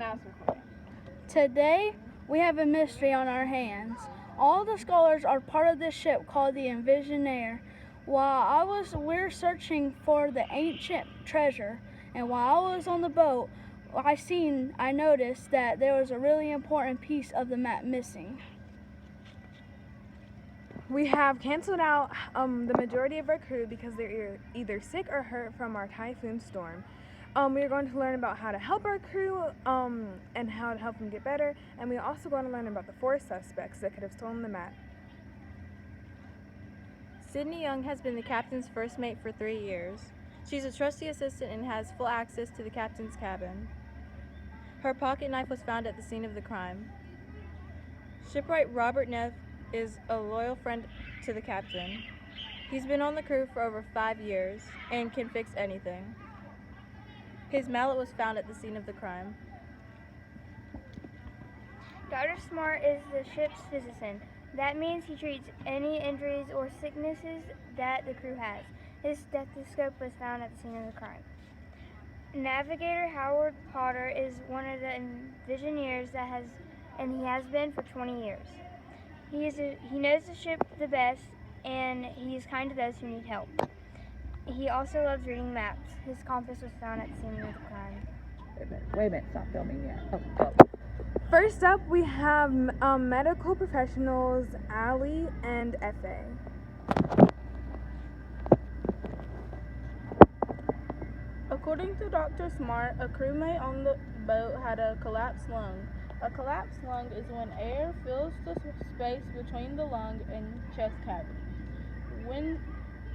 now it's recording. Today, we have a mystery on our hands. All the scholars are part of this ship called the Envisionaire. We're searching for the ancient treasure, and while I was on the boat, I noticed that there was a really important piece of the map missing. We have canceled out the majority of our crew because they're either sick or hurt from our typhoon storm. We are going to learn about how to help our crew and how to help them get better, and we're also going to learn about the 4 suspects that could have stolen the map. Sydney Young has been the captain's first mate for 3 years. She's a trusty assistant and has full access to the captain's cabin. Her pocket knife was found at the scene of the crime. Shipwright Robert Neff is a loyal friend to the captain. He's been on the crew for over 5 years and can fix anything. His mallet was found at the scene of the crime. Dr. Smart is the ship's physician. That means he treats any injuries or sicknesses that the crew has. His stethoscope was found at the scene of the crime. Navigator Howard Potter is one of the Envisioneers and he has been for 20 years. He knows the ship the best, and he is kind to those who need help. He also loves reading maps. His compass was found at the scene of the crime. Wait a minute, stop filming yet. Oh. First up, we have medical professionals Allie and F.A. According to Dr. Smart, a crewmate on the boat had a collapsed lung. A collapsed lung is when air fills the space between the lung and chest cavity.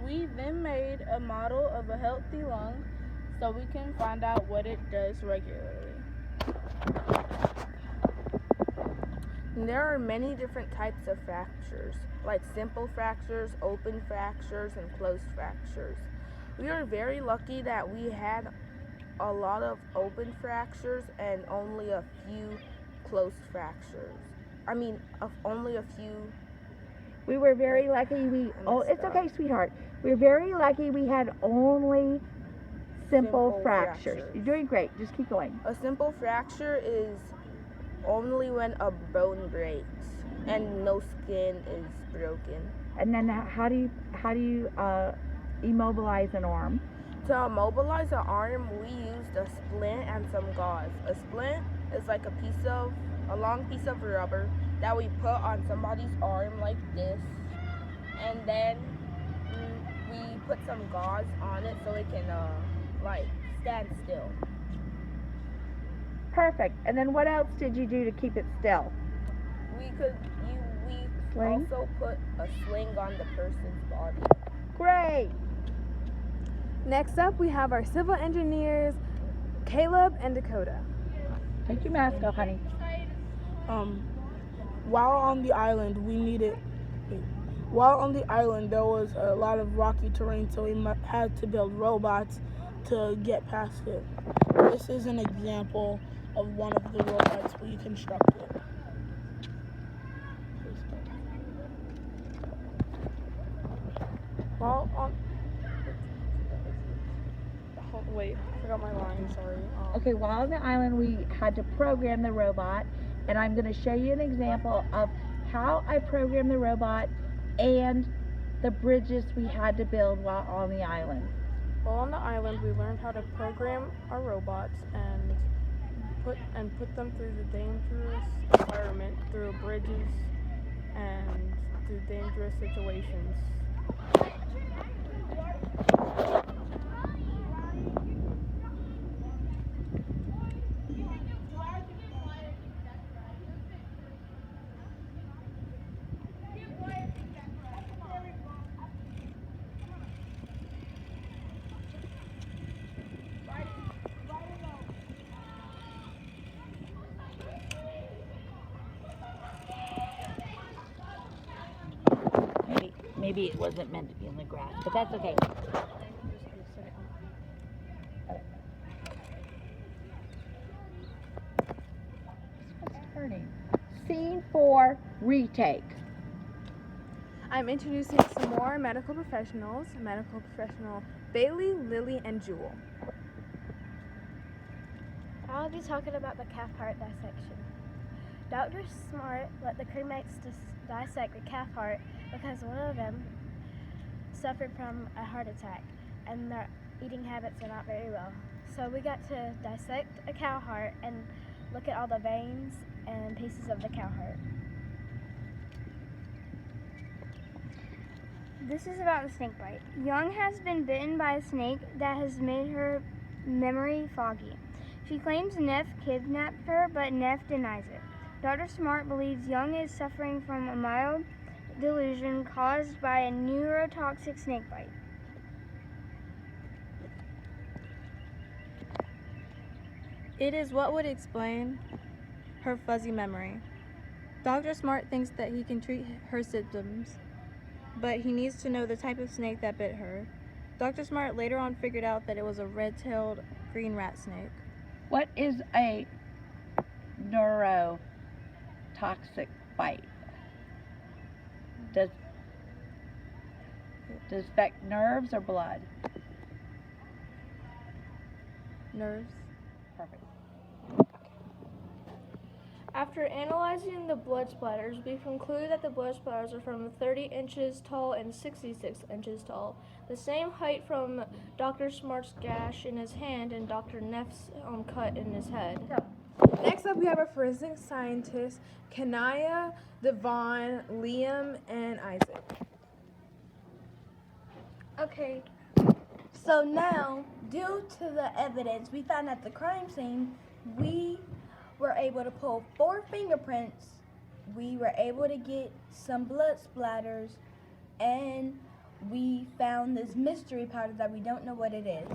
We then made a model of a healthy lung so we can find out what it does regularly. There are many different types of fractures, like simple fractures, open fractures, and closed fractures. We are very lucky that we had a lot of open fractures and only a few closed fractures. Only a few. We were very lucky. It's okay, sweetheart. We're very lucky we had only simple fractures. You're doing great. Just keep going. A simple fracture is only when a bone breaks and no skin is broken. And then how do you immobilize an arm? To immobilize an arm, we used a splint and some gauze. A splint is like a long piece of rubber that we put on somebody's arm like this, and then we put some gauze on it so it can stand still. Perfect. And then what else did you do to keep it still? We also put a sling on the person's body. Great. Next up, we have our civil engineers Caleb and Dakota. Take your mask off, honey. While on the island, there was a lot of rocky terrain, so we had to build robots to get past it. This is an example of one of the robots we constructed. Wait, I forgot my line, sorry. Okay, while on the island, we had to program the robot, and I'm going to show you an example of how I programmed the robot and the bridges we had to build while on the island. While on the island, we learned how to program our robots and put them through the dangerous environment, through bridges and through dangerous situations. Maybe it wasn't meant to be in the grass, but that's okay. Turning. Scene 4, retake. I'm introducing some more medical professionals. Medical professional Bailey, Lily, and Jewel. I'll be talking about the calf heart dissection. Dr. Smart let the crewmates dissect the calf heart because one of them suffered from a heart attack and their eating habits are not very well. So we got to dissect a cow heart and look at all the veins and pieces of the cow heart. This is about the snake bite. Young has been bitten by a snake that has made her memory foggy. She claims Neff kidnapped her, but Neff denies it. Dr. Smart believes Young is suffering from a mild delusion caused by a neurotoxic snake bite. It is what would explain her fuzzy memory. Dr. Smart thinks that he can treat her symptoms, but he needs to know the type of snake that bit her. Dr. Smart later on figured out that it was a red-tailed green rat snake. What is a neurotoxic bite? Does it affect nerves or blood? Nerves. Perfect. After analyzing the blood splatters, we conclude that the blood splatters are from 30 inches tall and 66 inches tall, the same height from Dr. Smart's gash in his hand and Dr. Neff's cut in his head. Next up, we have our forensic scientists, Kanaya, Devon, Liam, and Isaac. Okay, so now, due to the evidence we found at the crime scene, we were able to pull 4 fingerprints, we were able to get some blood splatters, and we found this mystery powder that we don't know what it is.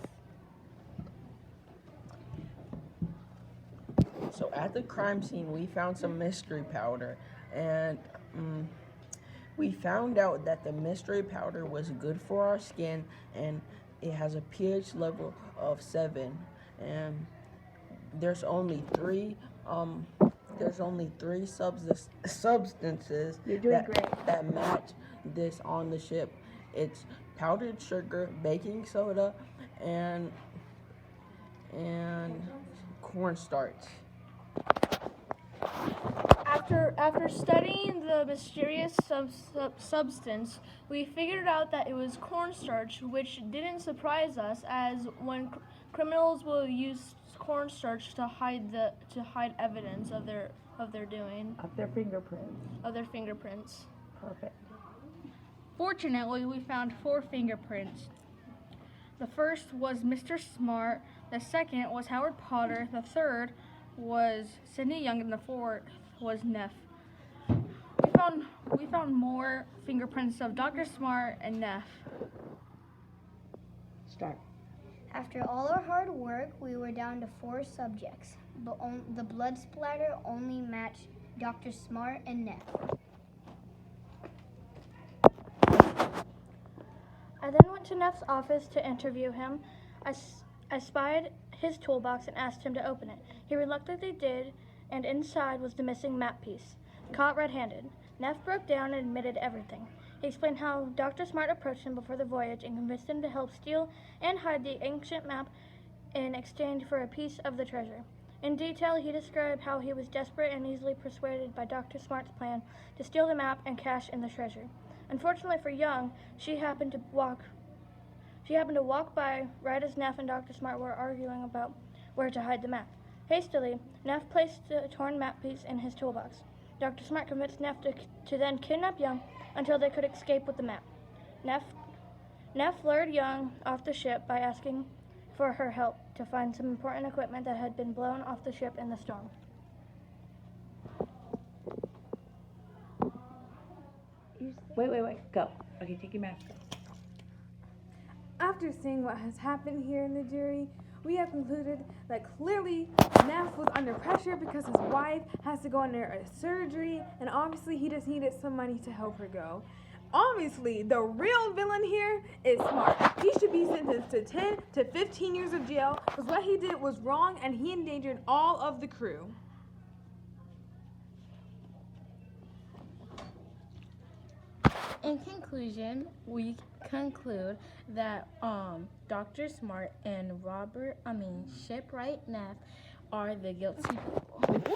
So at the crime scene, we found some mystery powder, and we found out that the mystery powder was good for our skin, and it has a pH level of 7. And there's only three substances that match this on the ship. It's powdered sugar, baking soda, and cornstarch. After studying the mysterious substance, we figured out that it was cornstarch, which didn't surprise us, as when criminals will use cornstarch to hide evidence of their doing. Of their fingerprints. Of their fingerprints. Perfect. Fortunately, we found 4 fingerprints. The first was Mr. Smart, the second was Howard Potter, the third was Sidney Young, and the fourth was Neff. We found more fingerprints of Dr. Smart and Neff. Start. After all our hard work, we were down to 4 subjects, but the blood splatter only matched Dr. Smart and Neff. I then went to Neff's office to interview him. I spied his toolbox and asked him to open it. He reluctantly did, and inside was the missing map piece. Caught red-handed, Neff broke down and admitted everything. He explained how Dr. Smart approached him before the voyage and convinced him to help steal and hide the ancient map in exchange for a piece of the treasure. In detail, he described how he was desperate and easily persuaded by Dr. Smart's plan to steal the map and cash in the treasure. Unfortunately for Young, she happened to walk by right as Neff and Dr. Smart were arguing about where to hide the map. Hastily, Neff placed the torn map piece in his toolbox. Dr. Smart convinced Neff to then kidnap Young until they could escape with the map. Neff lured Young off the ship by asking for her help to find some important equipment that had been blown off the ship in the storm. Wait. Go. Okay, take your mask off. After seeing what has happened here in the jury, we have concluded that clearly Neff was under pressure because his wife has to go under a surgery, and obviously he just needed some money to help her go. Obviously, the real villain here is Smart. He should be sentenced to 10 to 15 years of jail because what he did was wrong and he endangered all of the crew. In conclusion, we conclude that Dr. Smart and Shipwright Neff are the guilty people.